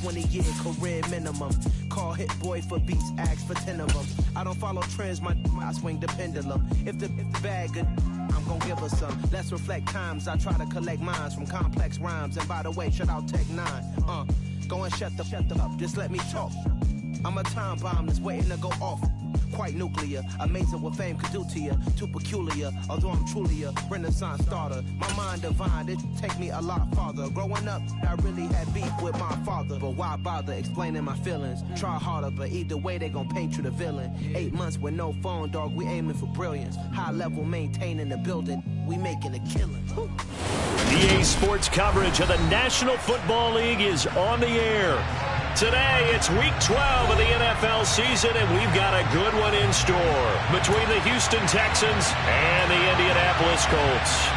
20-year career minimum. Call hit boy for beats, ask for 10 of them. I don't follow trends, I swing the pendulum. If the bag good, I'm gon' give her some. Let's reflect times. I try to collect minds from complex rhymes. And by the way, shout out Tech 9. Go and shut the up. Just let me talk. I'm a time bomb that's waiting to go off. Quite nuclear, amazing what fame could do to you. Too peculiar, although I'm truly a renaissance starter. My mind divine, it take me a lot farther. Growing up, I really had beef with my father. But why bother explaining my feelings? Try harder, but either way they gon' paint you the villain. 8 months with no phone, dog, we aiming for brilliance. High level maintaining the building, we making a killing. EA Sports coverage of the National Football League is on the air. Today, it's Week 12 of the NFL season, and we've got a good one in store between the Houston Texans and the Indianapolis Colts.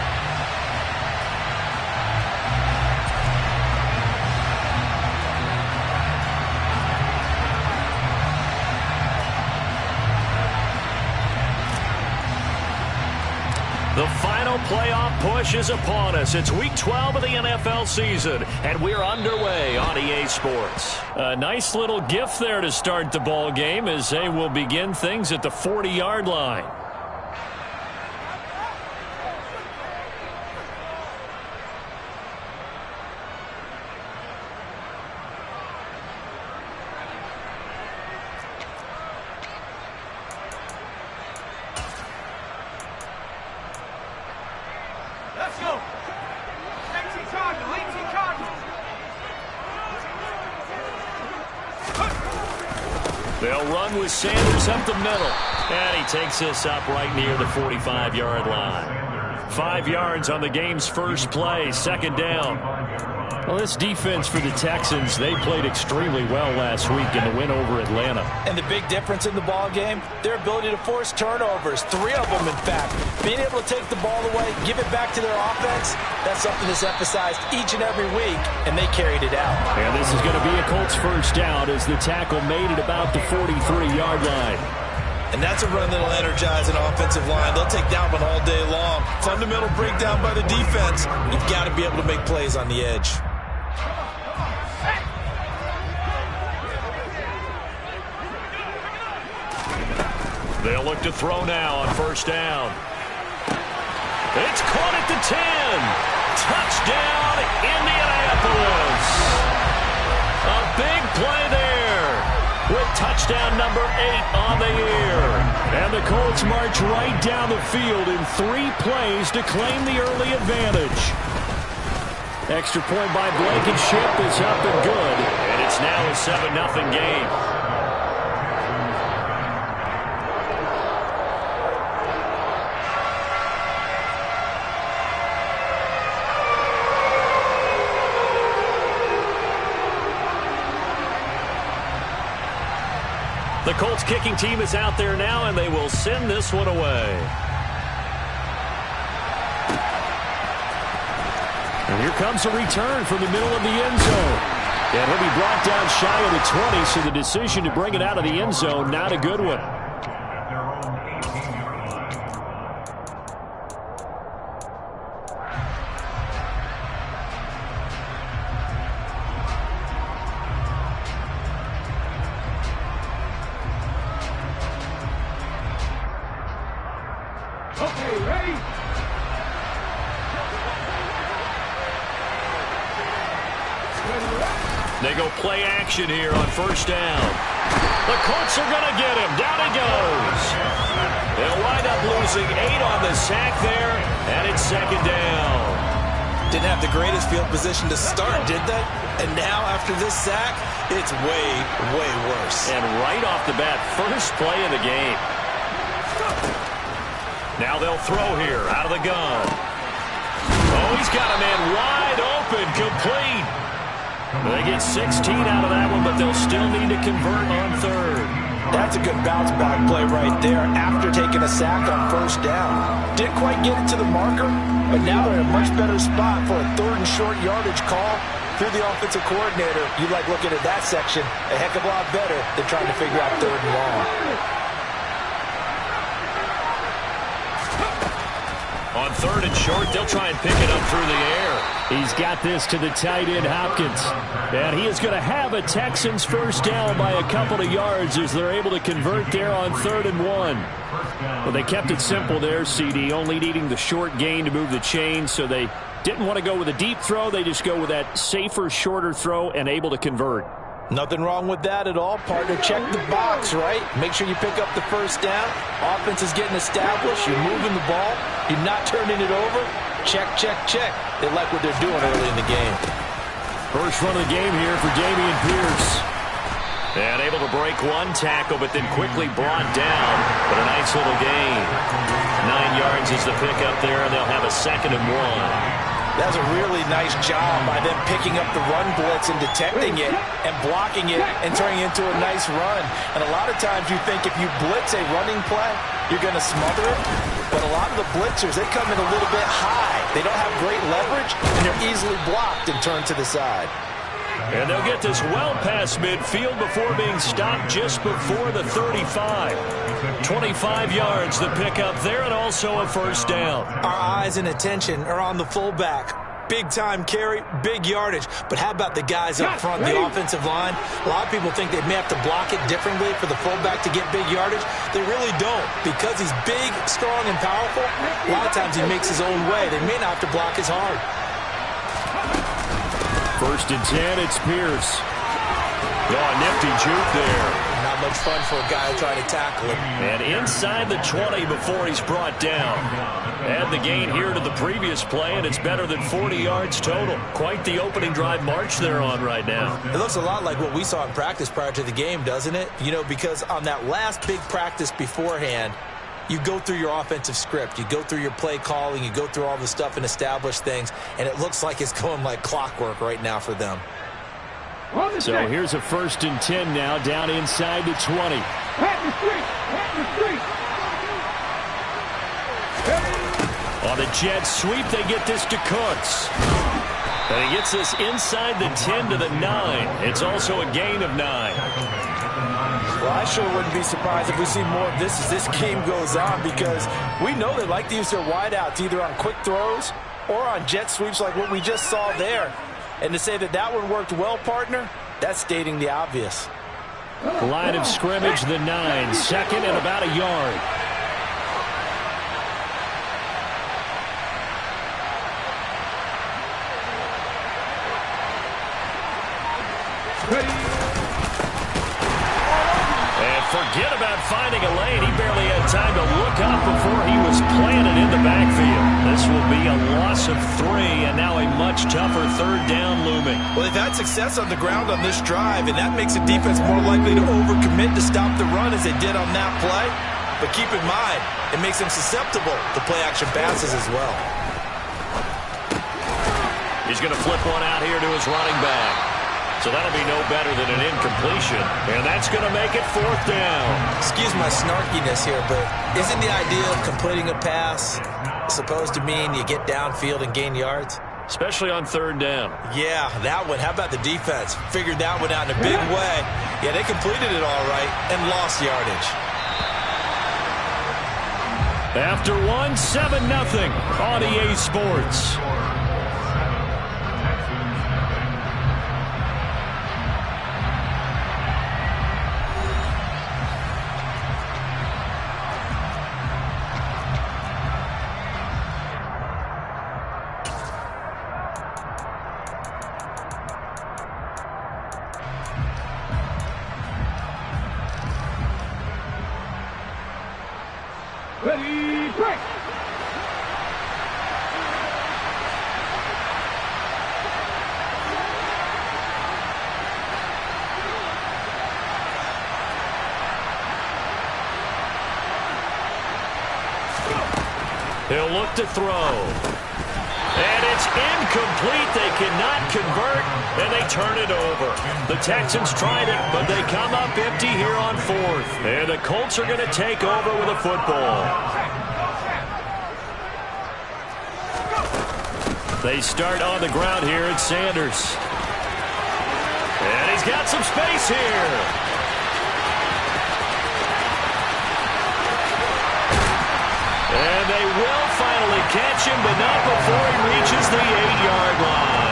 The final playoff push is upon us. It's Week 12 of the NFL season, and we're underway on EA Sports. A nice little gift there to start the ball game as they will begin things at the 40-yard line. They'll run with Sanders up the middle. And he takes this up right near the 45-yard line. 5 yards on the game's first play, second down. Well, this defense for the Texans, they played extremely well last week in the win over Atlanta. And the big difference in the ball game, their ability to force turnovers, 3 of them in fact. Being able to take the ball away, give it back to their offense, that's something that's emphasized each and every week, and they carried it out. And this is going to be a Colts first down as the tackle made it about the 43-yard line. And that's a run that'll energize an offensive line. They'll take that one all day long. Fundamental breakdown by the defense. You've got to be able to make plays on the edge. They'll look to throw now on first down. It's caught at the 10. Touchdown, Indianapolis. A big play there with touchdown number 8 on the year. And the Colts march right down the field in 3 plays to claim the early advantage. Extra point by Blankenship is up and good. And it's now a 7-0 game. The Colts kicking team is out there now, and they will send this one away. And here comes a return from the middle of the end zone. And he'll be brought down shy of the 20, so the decision to bring it out of the end zone, not a good one. They go play action here on first down. The Colts are going to get him. Down he goes. They'll wind up losing 8 on the sack there, and it's second down. Didn't have the greatest field position to start, did they? And now, after this sack, it's way, way worse. And right off the bat, first play of the game. Now they'll throw here out of the gun. Oh, he's got a man wide open, complete. They get 16 out of that one, but they'll still need to convert on third. That's a good bounce-back play right there after taking a sack on first down. Didn't quite get it to the marker, but now they're in a much better spot for a third and short yardage call. Through the offensive coordinator, you like looking at that section a heck of a lot better than trying to figure out third and long. On 3rd and short, they'll try and pick it up through the air. He's got this to the tight end, Hopkins. And he is going to have a Texans first down by a couple of yards as they're able to convert there on 3rd and 1. Well, they kept it simple there, CD, only needing the short gain to move the chains, so they didn't want to go with a deep throw. They just go with that safer, shorter throw and able to convert. Nothing wrong with that at all, partner. Check the box, right? Make sure you pick up the first down. Offense is getting established. You're moving the ball. You're not turning it over. Check, check, check. They like what they're doing early in the game. First run of the game here for Dameon Pierce. And able to break one tackle, but then quickly brought down. But a nice little gain. 9 yards is the pickup there, and they'll have a 2nd and 1. That's a really nice job by them picking up the run blitz and detecting it and blocking it and turning it into a nice run. And a lot of times you think if you blitz a running play, you're going to smother it. But a lot of the blitzers, they come in a little bit high. They don't have great leverage, and they're easily blocked and turned to the side. And they'll get this well past midfield before being stopped just before the 35. 25 yards the pickup there, and also a first down. Our eyes and attention are on the fullback. Big time carry, big yardage. But how about the guys up front, the offensive line? A lot of people think they may have to block it differently for the fullback to get big yardage. They really don't. Because he's big, strong, and powerful, a lot of times he makes his own way. They may not have to block as hard. 1st and 10, it's Pierce. Oh, nifty juke there. Not much fun for a guy trying to tackle him. And inside the 20 before he's brought down. Add the gain here to the previous play, and it's better than 40 yards total. Quite the opening drive march they're on right now. It looks a lot like what we saw in practice prior to the game, doesn't it? You know, because on that last big practice beforehand, you go through your offensive script. You go through your play calling. You go through all the stuff and establish things. And it looks like it's going like clockwork right now for them. So here's a 1st and 10 now, down inside the 20. On the jet sweep, they get this to Cooks. And he gets this inside the 10 to the 9. It's also a gain of 9. Well, I sure wouldn't be surprised if we see more of this as this game goes on, because we know they like to use their wideouts either on quick throws or on jet sweeps like what we just saw there. And to say that that one worked well, partner, that's stating the obvious. Line of scrimmage, the 9. 2nd and about a yard. And forget about finding a lane. He barely had time to look up before he was planted in the backfield. This will be a loss of 3, and now a much tougher 3rd down looming. Well, they've had success on the ground on this drive, and that makes the defense more likely to overcommit to stop the run as they did on that play. But keep in mind, it makes them susceptible to play-action passes as well. He's going to flip one out here to his running back. So that'll be no better than an incompletion. And that's going to make it 4th down. Excuse my snarkiness here, but isn't the idea of completing a pass supposed to mean you get downfield and gain yards? Especially on 3rd down. Yeah, that one. How about the defense? Figured that one out in a big way. Yeah, they completed it all right and lost yardage. After 7-0 on EA Sports. Ready, break! He'll look to throw. And it's incomplete. They cannot convert, and they turn it over. The Texans tried it, but they come up empty here on 4th. And the Colts are going to take over with a football. They start on the ground here at Sanders. And he's got some space here. And they will finally catch reception, but not before he reaches the 8-yard line.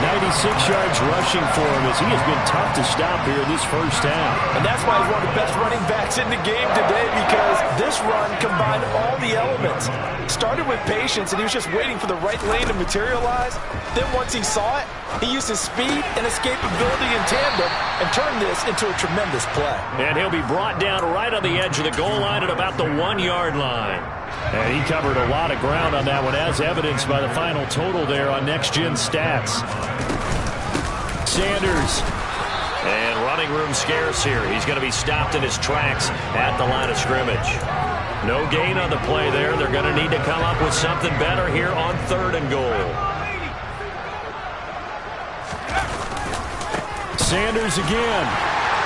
96 yards rushing for him as he has been tough to stop here in this first half. And that's why he's one of the best running backs in the game today, because this run combined all the elements. Started with patience, and he was just waiting for the right lane to materialize. Then once he saw it, he used his speed and escapability in tandem and turned this into a tremendous play. And he'll be brought down right on the edge of the goal line at about the 1-yard line. And he covered a lot of ground on that one, as evidenced by the final total there on Next Gen Stats. Sanders. And running room scarce here. He's going to be stopped in his tracks at the line of scrimmage. No gain on the play there. They're going to need to come up with something better here on 3rd and goal. Sanders again.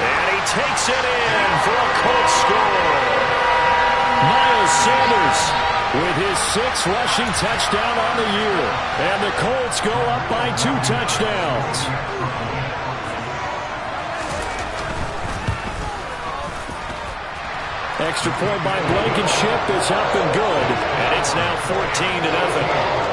And he takes it in for a Colts score. Miles Sanders with his 6th rushing touchdown on the year. And the Colts go up by 2 touchdowns. Extra point by Blankenship is up and good. And it's now 14-0.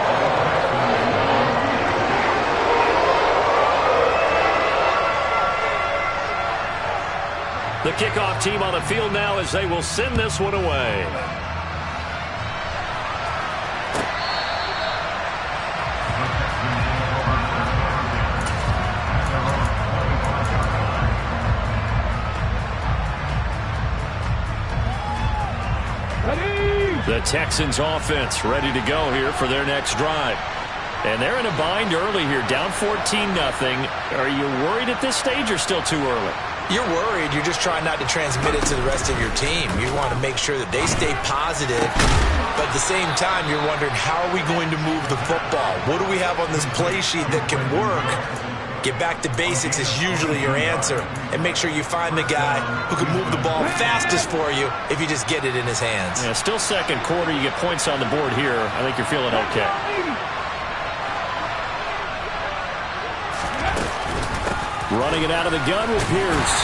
The kickoff team on the field now as they will send this one away. The Texans offense ready to go here for their next drive. And they're in a bind early here, down 14-0. Are you worried at this stage or still too early? You're worried. You're just trying not to transmit it to the rest of your team. You want to make sure that they stay positive. But at the same time, you're wondering, how are we going to move the football? What do we have on this play sheet that can work? Get back to basics is usually your answer. And make sure you find the guy who can move the ball fastest for you if you just get it in his hands. Yeah, still second quarter. You get points on the board here. I think you're feeling okay. Running it out of the gun with Pierce.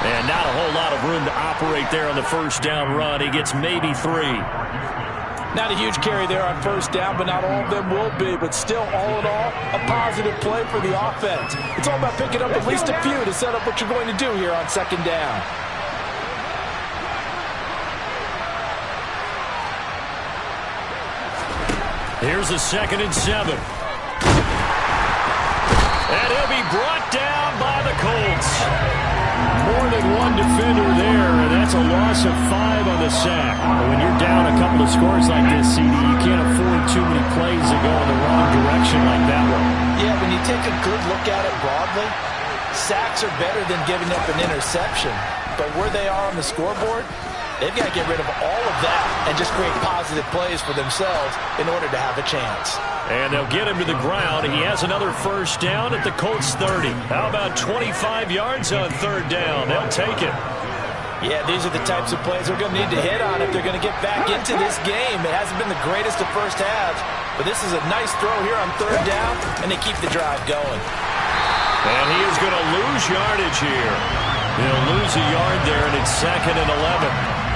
And not a whole lot of room to operate there on the first down run. He gets maybe 3. Not a huge carry there on first down, but not all of them will be. But still, all in all, a positive play for the offense. It's all about picking up at least a few to set up what you're going to do here on second down. Here's a 2nd and 7. And he'll be brought down by the Colts. More than one defender there, and that's a loss of 5 on the sack. When you're down a couple of scores like this, CD, you can't afford too many plays that go in the wrong direction like that one. Yeah, when you take a good look at it broadly, sacks are better than giving up an interception. But where they are on the scoreboard, they've got to get rid of all of that and just create positive plays for themselves in order to have a chance. And they'll get him to the ground. He has another first down at the Colts 30. How about 25 yards on 3rd down? They'll take it. Yeah, these are the types of plays they're going to need to hit on if they're going to get back into this game. It hasn't been the greatest of first halves, but this is a nice throw here on 3rd down, and they keep the drive going. And he is going to lose yardage here. He'll lose a yard there, and it's 2nd and 11.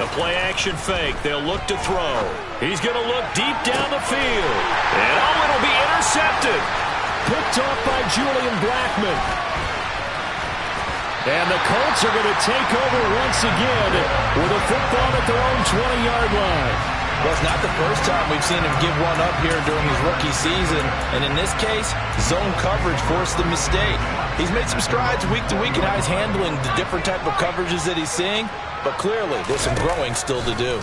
The play-action fake. They'll look to throw. He's going to look deep down the field. And it'll be intercepted. Picked off by Julian Blackmon. And the Colts are going to take over once again with a football at their own 20-yard line. Well, it's not the first time we've seen him give one up here during his rookie season. And in this case, zone coverage forced the mistake. He's made some strides week to week in how he's handling the different type of coverages that he's seeing. But clearly, there's some growing still to do.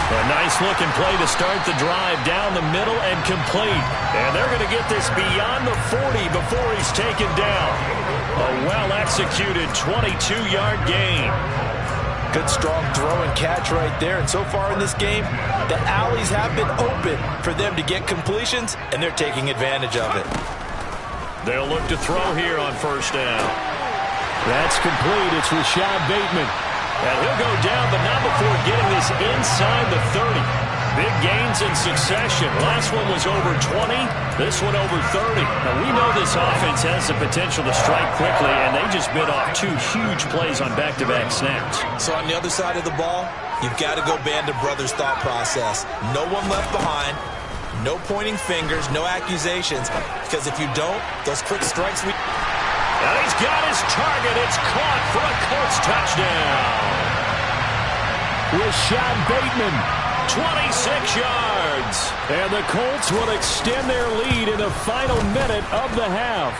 A nice-looking play to start the drive down the middle and complete. And they're going to get this beyond the 40 before he's taken down. A well-executed 22-yard gain. Good, strong throw and catch right there. And so far in this game, the alleys have been open for them to get completions, and they're taking advantage of it. They'll look to throw here on first down. That's complete. It's Rashad Bateman. And he'll go down, but not before getting this inside the 30. Big gains in succession. Last one was over 20. This one over 30. Now, we know this offense has the potential to strike quickly, and they just bit off 2 huge plays on back-to-back snaps. So on the other side of the ball, you've got to go Band of Brothers thought process. No one left behind. No pointing fingers, no accusations. Because if you don't, those quick strikes... And he's got his target. It's caught for a Colts touchdown. Rashad Bateman. 26 yards. And the Colts will extend their lead in the final minute of the half.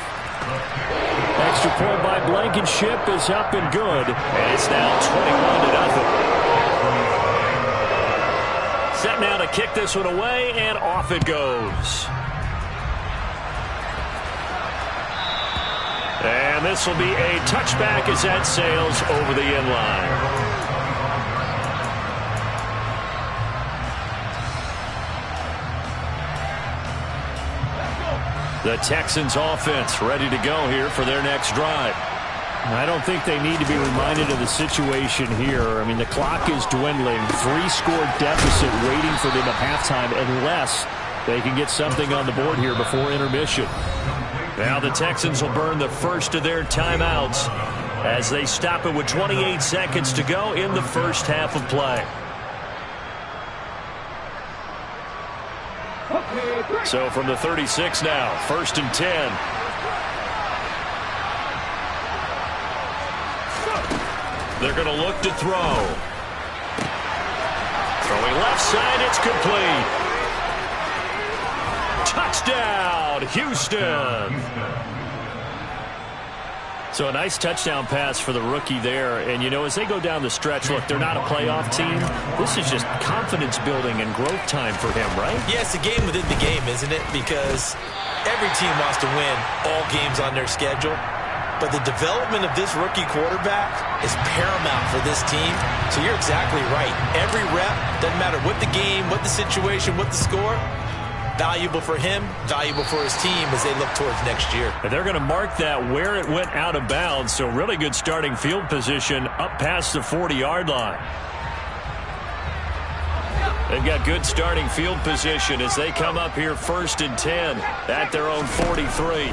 Extra point by Blankenship is up and good. And it's now 21-0. Set now to kick this one away, and off it goes. And this will be a touchback as that sails over the end line. The Texans offense ready to go here for their next drive. I don't think they need to be reminded of the situation here. I mean, the clock is dwindling. 3-score deficit waiting for them at halftime unless they can get something on the board here before intermission. Now the Texans will burn the first of their timeouts as they stop it with 28 seconds to go in the first half of play. So from the 36 now, 1st and 10. They're going to look to throw. Throwing left side, it's complete. Touchdown, Houston. So a nice touchdown pass for the rookie there. And, you know, as they go down the stretch, look, they're not a playoff team. This is just confidence building and growth time for him, right? Yeah, it's a game within the game, isn't it? Because every team wants to win all games on their schedule. But the development of this rookie quarterback is paramount for this team. So you're exactly right. Every rep, doesn't matter what the game, what the situation, what the score, valuable for him, valuable for his team as they look towards next year. And they're going to mark that where it went out of bounds, so really good starting field position up past the 40-yard line. They've got good starting field position as they come up here 1st and 10 at their own 43.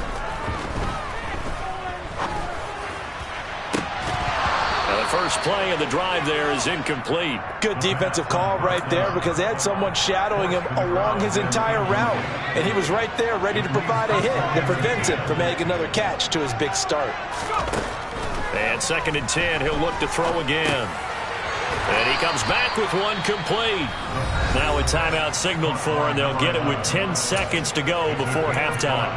First play of the drive there is incomplete. Good defensive call right there because they had someone shadowing him along his entire route. And he was right there ready to provide a hit that prevents him from making another catch to his big start. And 2nd and 10, he'll look to throw again. And he comes back with one complete. Now a timeout signaled for, and they'll get it with 10 seconds to go before halftime.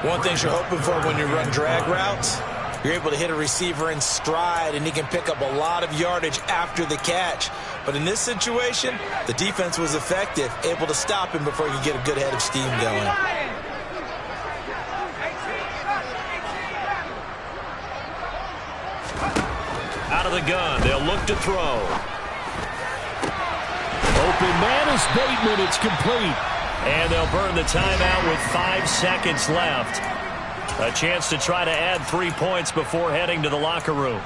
One thing you're hoping for when you run drag routes, you're able to hit a receiver in stride, and he can pick up a lot of yardage after the catch. But in this situation, the defense was effective, able to stop him before he could get a good head of steam going. Out of the gun, they'll look to throw. Open man is Bateman. It's complete. And they'll burn the timeout with 5 seconds left. A chance to try to add 3 points before heading to the locker room.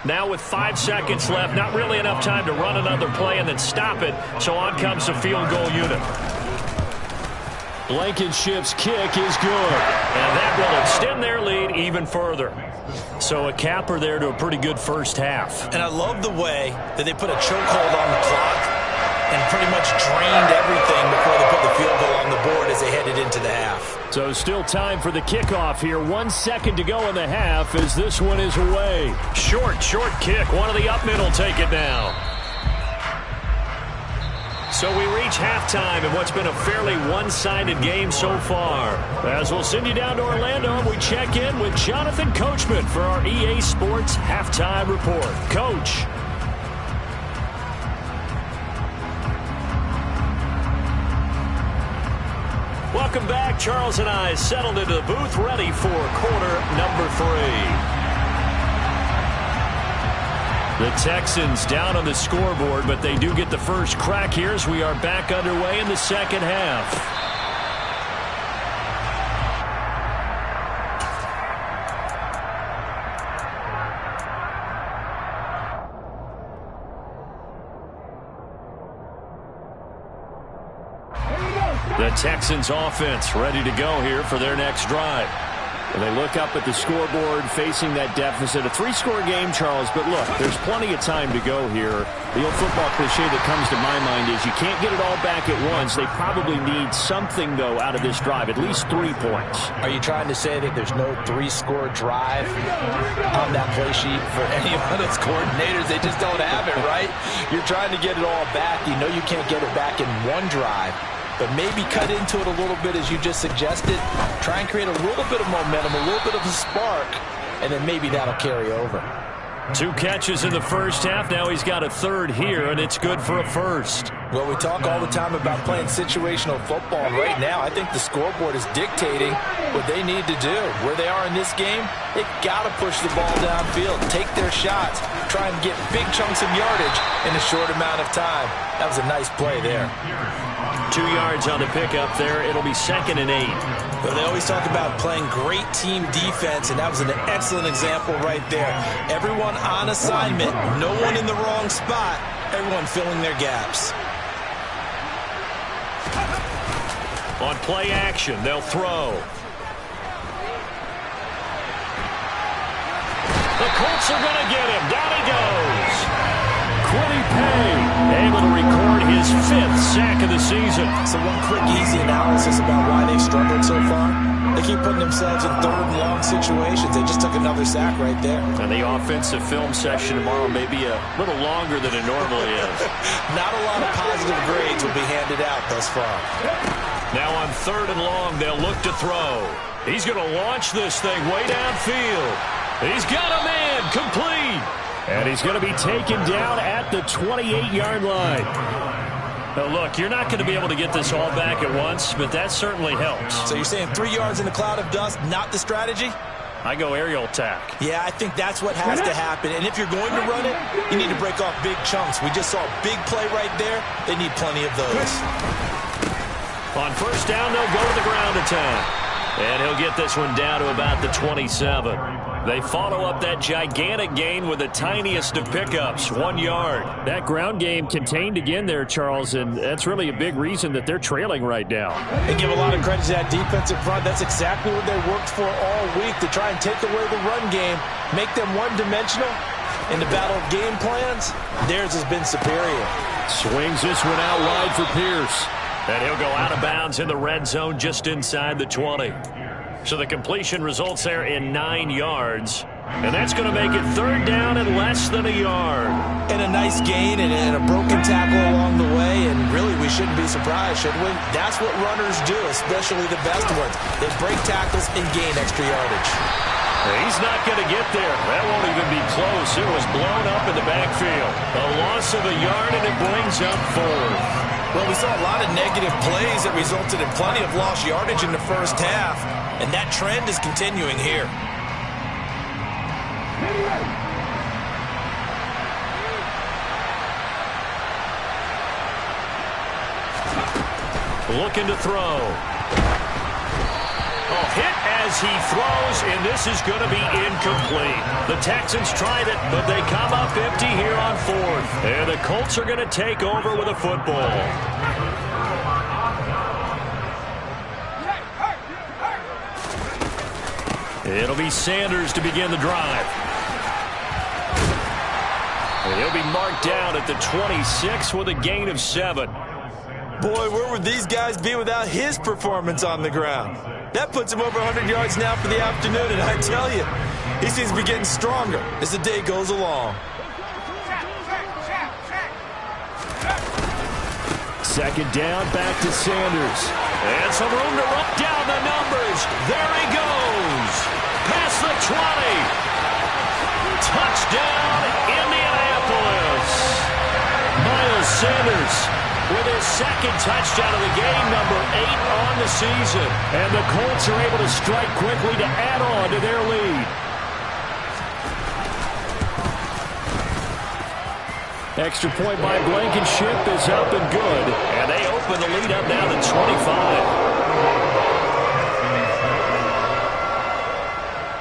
Now with 5 seconds left, not really enough time to run another play and then stop it. So on comes the field goal unit. Blankenship's kick is good. And that will extend their lead even further. So a capper there to a pretty good first half. And I love the way that they put a chokehold on the clock and pretty much drained everything before they put the field goal on the board as they headed into the half. So still time for the kickoff here. 1 second to go in the half as this one is away. Short kick. One of the up middle take it down. So we reach halftime in what's been a fairly one-sided game so far. As we'll send you down to Orlando, we check in with Jonathan Coachman for our EA Sports Halftime Report. Coach. Welcome back. Charles and I settled into the booth, ready for quarter number 3. The Texans down on the scoreboard, but they do get the first crack here as we are back underway in the second half. The Texans offense ready to go here for their next drive. And they look up at the scoreboard facing that deficit. A 3-score game, Charles, but look, there's plenty of time to go here. The old football cliche that comes to my mind is you can't get it all back at once. They probably need something, though, out of this drive, at least 3 points. Are you trying to say that there's no 3-score drive on that play sheet for any of its coordinators? They just don't have it, right? You're trying to get it all back. You know you can't get it back in one drive. But maybe cut into it a little bit as you just suggested. Try and create a little bit of momentum, a little bit of a spark, and then maybe that'll carry over. 2 catches in the first half. Now he's got a third here, and it's good for a first. Well, we talk all the time about playing situational football, and right now I think the scoreboard is dictating what they need to do. Where they are in this game, they've got to push the ball downfield, take their shots, try and get big chunks of yardage in a short amount of time. That was a nice play there. 2 yards on the pickup there. It'll be 2nd and 8. Well, they always talk about playing great team defense, and that was an excellent example right there. Everyone on assignment, no one in the wrong spot, everyone filling their gaps. On play action, they'll throw. The Colts are going to get him. Down he goes. Kwity Paye able to record his 5th sack of the season. So one quick, easy analysis about why they've struggled so far. They keep putting themselves in 3rd and long situations. They just took another sack right there. And the offensive film session tomorrow may be a little longer than it normally is. Not a lot of positive grades will be handed out thus far. Now on 3rd and long, they'll look to throw. He's going to launch this thing way downfield. He's got a man complete. And he's going to be taken down at the 28-yard line. Now, look, you're not going to be able to get this all back at once, but that certainly helps. So you're saying 3 yards in a cloud of dust, not the strategy? I go aerial attack. Yeah, I think that's what has to happen. And if you're going to run it, you need to break off big chunks. We just saw a big play right there. They need plenty of those. On 1st down, they'll go to the ground attack. And he'll get this one down to about the 27. They follow up that gigantic gain with the tiniest of pickups, 1 yard. That ground game contained again there, Charles, and that's really a big reason that they're trailing right now. They give a lot of credit to that defensive front. That's exactly what they worked for all week, to try and take away the run game, make them one-dimensional. In the battle of game plans, theirs has been superior. Swings this one out wide for Pierce. And he'll go out of bounds in the red zone just inside the 20. So the completion results there in 9 yards. And that's going to make it 3rd down and less than a yard. And a nice gain and a broken tackle along the way. And really, we shouldn't be surprised, should we? That's what runners do, especially the best ones. They break tackles and gain extra yardage. He's not going to get there. That won't even be close. It was blown up in the backfield. A loss of a yard, and it brings up 4th. Well, we saw a lot of negative plays that resulted in plenty of lost yardage in the first half, and that trend is continuing here. Looking to throw. A hit as he throws, and this is going to be incomplete. The Texans tried it, but they come up empty here on 4th. And the Colts are going to take over with a football. It'll be Sanders to begin the drive. And he'll be marked down at the 26 with a gain of 7. Boy, where would these guys be without his performance on the ground? That puts him over 100 yards now for the afternoon, and I tell you, he seems to be getting stronger as the day goes along. 2nd down, back to Sanders. And some room to run down the numbers. There he goes. Past the 20. Touchdown, Indianapolis. Miles Sanders with his second touchdown of the game, number 8 on the season. And the Colts are able to strike quickly to add on to their lead. Extra point by Blankenship is up and good. And they open the lead up now to 25.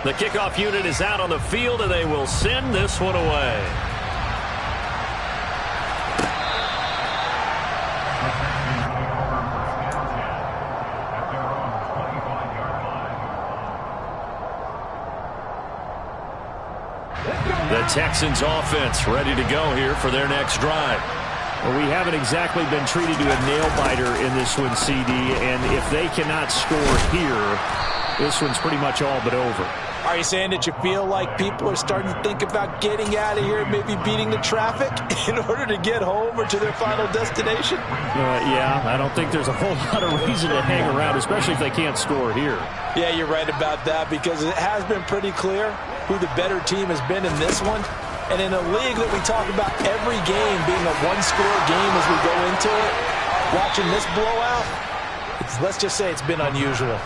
The kickoff unit is out on the field, and they will send this one away. The Texans offense ready to go here for their next drive. Well, we haven't exactly been treated to a nail-biter in this one, CD, and if they cannot score here, this one's pretty much all but over. Are you saying that you feel like people are starting to think about getting out of here, maybe beating the traffic in order to get home or to their final destination? Yeah, I don't think there's a whole lot of reason to hang around, especially if they can't score here. Yeah, you're right about that, because it has been pretty clear who the better team has been in this one. And in a league that we talk about every game being a one-score game as we go into it, watching this blowout, let's just say it's been unusual.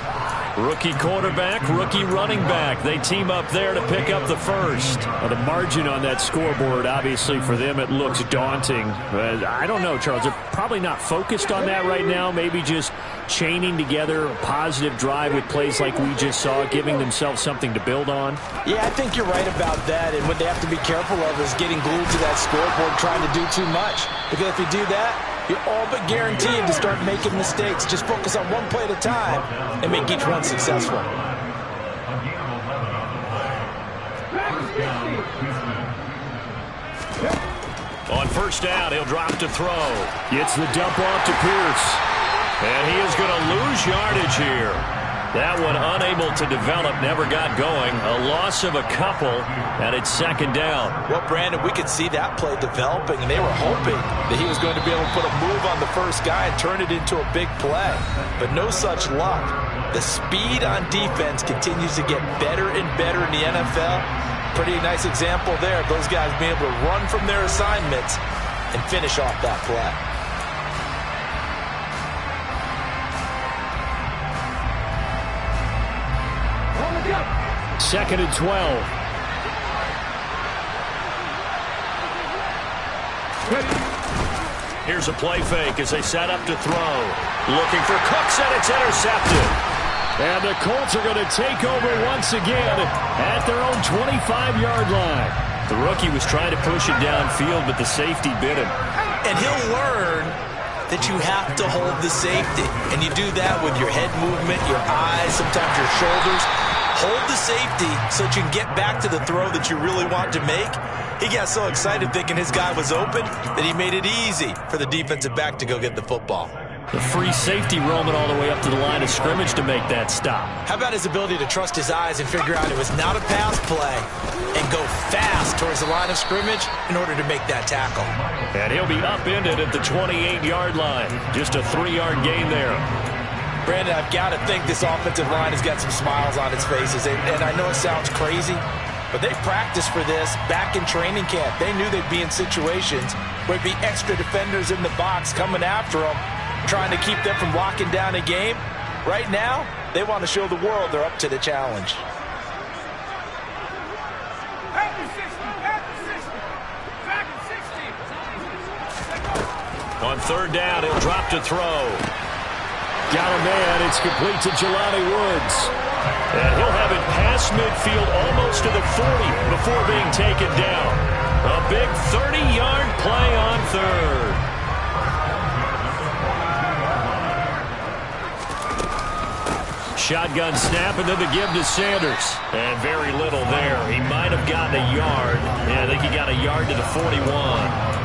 Rookie quarterback, rookie running back. They team up there to pick up the first. Well, the margin on that scoreboard, obviously, for them, it looks daunting. I don't know, Charles. They're probably not focused on that right now. Maybe just chaining together a positive drive with plays like we just saw, giving themselves something to build on. Yeah, I think you're right about that. And what they have to be careful of is getting glued to that scoreboard, trying to do too much. Because if you do that, you're all but guaranteed to start making mistakes. Just focus on one play at a time and make each one successful. On first down, he'll drop to throw. Gets the dump off to Pierce. And he is going to lose yardage here. That one unable to develop, never got going. A loss of a couple, and it's second down. Well, Brandon, we could see that play developing, and they were hoping that he was going to be able to put a move on the first guy and turn it into a big play. But no such luck. The speed on defense continues to get better and better in the NFL. Pretty nice example there. Those guys being able to run from their assignments and finish off that play. Second and 12. Here's a play fake as they set up to throw. Looking for Cooks, and it's intercepted. And the Colts are going to take over once again at their own 25-yard line. The rookie was trying to push it downfield, but the safety bit him. And he'll learn that you have to hold the safety. And you do that with your head movement, your eyes, sometimes your shoulders. Hold the safety so that you can get back to the throw that you really want to make. He got so excited thinking his guy was open that he made it easy for the defensive back to go get the football. The free safety roaming all the way up to the line of scrimmage to make that stop. How about his ability to trust his eyes and figure out it was not a pass play and go fast towards the line of scrimmage in order to make that tackle. And he'll be upended at the 28-yard line. Just a 3-yard gain there. Brandon, I've got to think this offensive line has got some smiles on its faces. And I know it sounds crazy, but they practiced for this back in training camp. They knew they'd be in situations where there'd be extra defenders in the box coming after them, trying to keep them from locking down a game. Right now, they want to show the world they're up to the challenge. On third down, he'll drop to throw. Got a man. It's complete to Jelani Woods. And he'll have it past midfield almost to the 40 before being taken down. A big 30-yard play on third. Shotgun snap, and then the give to Sanders. And very little there. He might have gotten a yard. Yeah, I think he got a yard to the 41.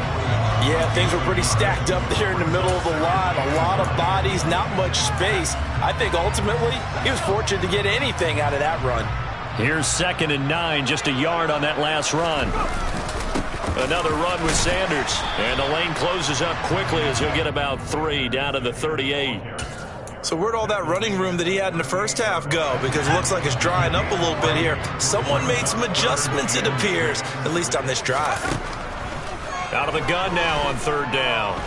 Yeah, things were pretty stacked up there in the middle of the line. A lot of bodies, not much space. I think ultimately he was fortunate to get anything out of that run. Here's 2nd and 9, just a yard on that last run. Another run with Sanders. And the lane closes up quickly as he'll get about 3 down to the 38. So where'd all that running room that he had in the first half go? Because it looks like it's drying up a little bit here. Someone made some adjustments, it appears, at least on this drive. Out of the gun now on third down.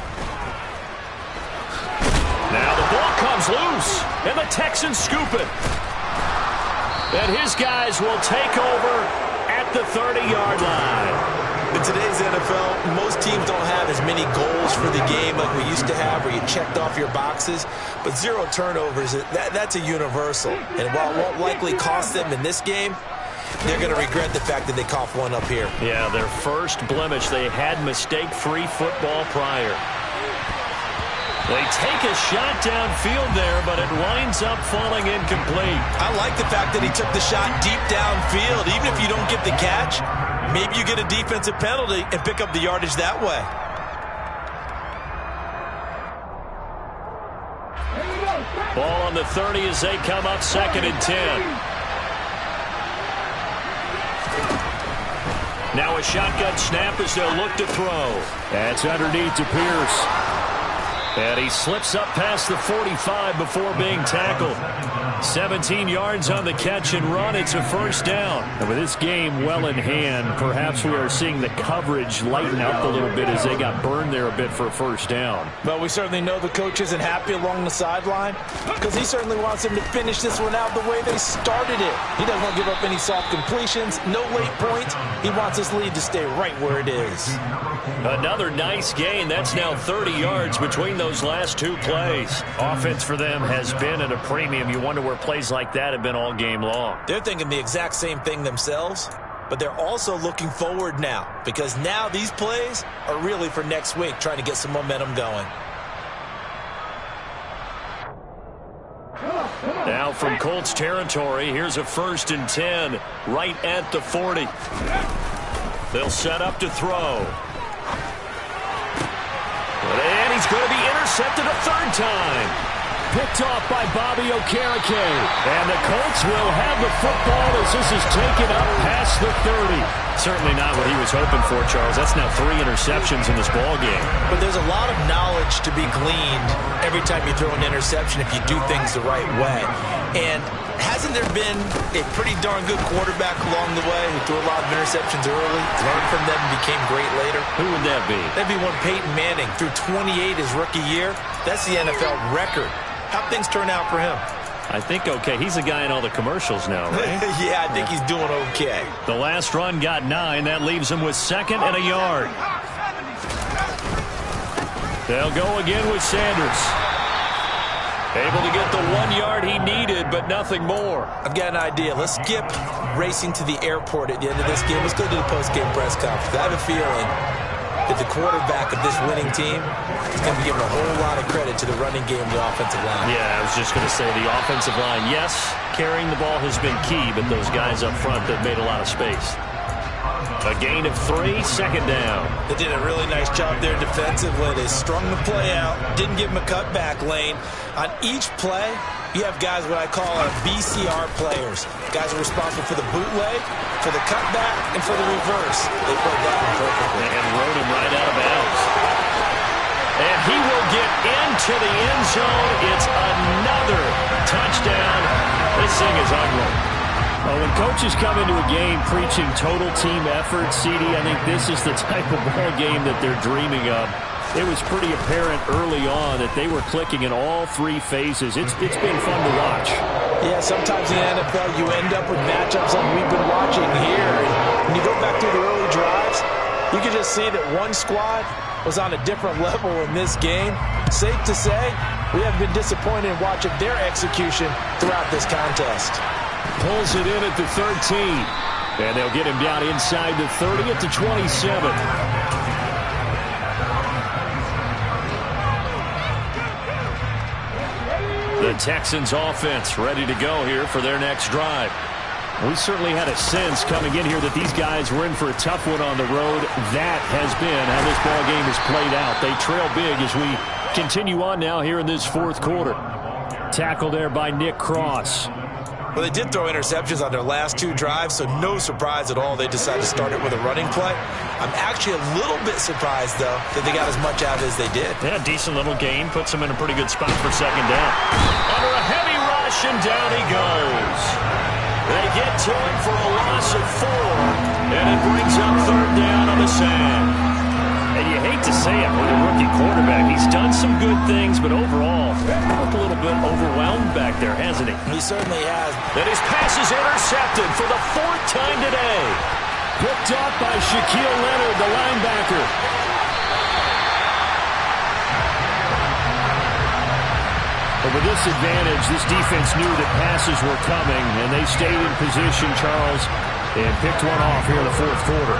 Ball comes loose, and the Texans scoop it. And his guys will take over at the 30-yard line. In today's NFL, most teams don't have as many goals for the game like we used to have, where you checked off your boxes. But 0 turnovers, that's a universal. And while it won't likely cost them in this game, they're going to regret the fact that they coughed one up here. Yeah, their first blemish. They had mistake-free football prior. They take a shot downfield there, but it winds up falling incomplete. I like the fact that he took the shot deep downfield. Even if you don't get the catch, maybe you get a defensive penalty and pick up the yardage that way. Ball on the 30 as they come up 2nd and 10. Now a shotgun snap as they'll look to throw. That's underneath to Pierce. And he slips up past the 45 before being tackled. 17 yards on the catch and run. It's a first down. And with this game well in hand, perhaps we are seeing the coverage lighten up a little bit as they got burned there a bit for a first down. Well, we certainly know the coach isn't happy along the sideline because he certainly wants them to finish this one out the way they started it. He doesn't want to give up any soft completions, no late points. He wants his lead to stay right where it is. Another nice gain. That's now 30 yards between those last 2 plays. Offense for them has been at a premium. You wonder where plays like that have been all game long. They're thinking the exact same thing themselves, but they're also looking forward now because now these plays are really for next week, trying to get some momentum going. Now from Colts territory, here's a 1st and 10 right at the 40. They'll set up to throw. And he's going to be intercepted a 3rd time. Picked off by Bobby Okereke. And the Colts will have the football as this is taken up past the 30. Certainly not what he was hoping for, Charles. That's now 3 interceptions in this ball game. But there's a lot of knowledge to be gleaned every time you throw an interception if you do things the right way. And hasn't there been a pretty darn good quarterback along the way who threw a lot of interceptions early, learned from them, and became great later? Who would that be? That'd be one Peyton Manning. Threw 28 his rookie year. That's the NFL record. How'd things turn out for him? I think okay. He's the guy in all the commercials now, right? Yeah, I think he's doing okay. The last run got 9. That leaves him with 2nd and a yard. They'll go again with Sanders. Able to get the 1 yard he needed, but nothing more. I've got an idea. Let's skip racing to the airport at the end of this game. Let's go to the post-game press conference. I have a feeling that the quarterback of this winning team is going to be given a whole lot of credit to the running game of the offensive line. Yeah, I was just going to say the offensive line, yes, carrying the ball has been key, but those guys up front that made a lot of space. A gain of 3, 2nd down. They did a really nice job there defensively. They strung the play out, didn't give him a cutback lane. On each play, you have guys what I call our BCR players. Guys are responsible for the bootleg, for the cutback, and for the reverse. They played that one perfectly. And rode him right out of bounds. And he will get into the end zone. It's another touchdown. This thing is ugly. Well, when coaches come into a game preaching total team effort, CD, I think this is the type of ball game that they're dreaming of. It was pretty apparent early on that they were clicking in all 3 phases. It's been fun to watch. Yeah, sometimes in the NFL you end up with matchups like we've been watching here. And when you go back through the early drives, you can just see that one squad was on a different level in this game. Safe to say, we haven't been disappointed in watching their execution throughout this contest. Pulls it in at the 13. And they'll get him down inside the 30 at the 27. The Texans offense ready to go here for their next drive. We certainly had a sense coming in here that these guys were in for a tough one on the road. That has been how this ball game has played out. They trail big as we continue on now here in this 4th quarter. Tackle there by Nick Cross. Well, they did throw interceptions on their last 2 drives, so no surprise at all they decided to start it with a running play. I'm actually a little bit surprised, though, that they got as much out as they did. Yeah, decent little gain. Puts them in a pretty good spot for 2nd down. Under a heavy rush, and down he goes. They get to him for a loss of 4, and it brings up 3rd down on the sack. And you hate to say it with a rookie quarterback. He's done some good things, but overall, looked a little bit overwhelmed back there, hasn't he? He certainly has. And his pass is intercepted for the 4th time today. Picked off by Shaquille Leonard, the linebacker. But with this advantage, this defense knew that passes were coming, and they stayed in position, Charles, and picked one off here in the 4th quarter.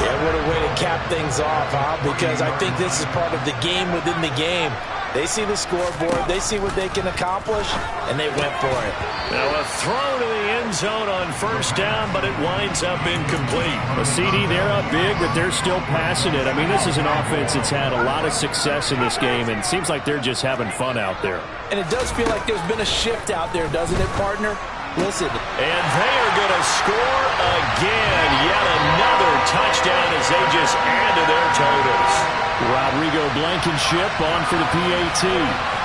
Yeah, what a way to cap things off, huh? Because I think this is part of the game within the game. They see the scoreboard, they see what they can accomplish, and they went for it. Now a throw to the end zone on 1st down, but it winds up incomplete. A CD, they're up big, but they're still passing it. I mean, this is an offense that's had a lot of success in this game, and it seems like they're just having fun out there. And it does feel like there's been a shift out there, doesn't it, partner? Listen. And they are going to score again. Yet another touchdown as they just add to their totals. Rodrigo Blankenship on for the PAT.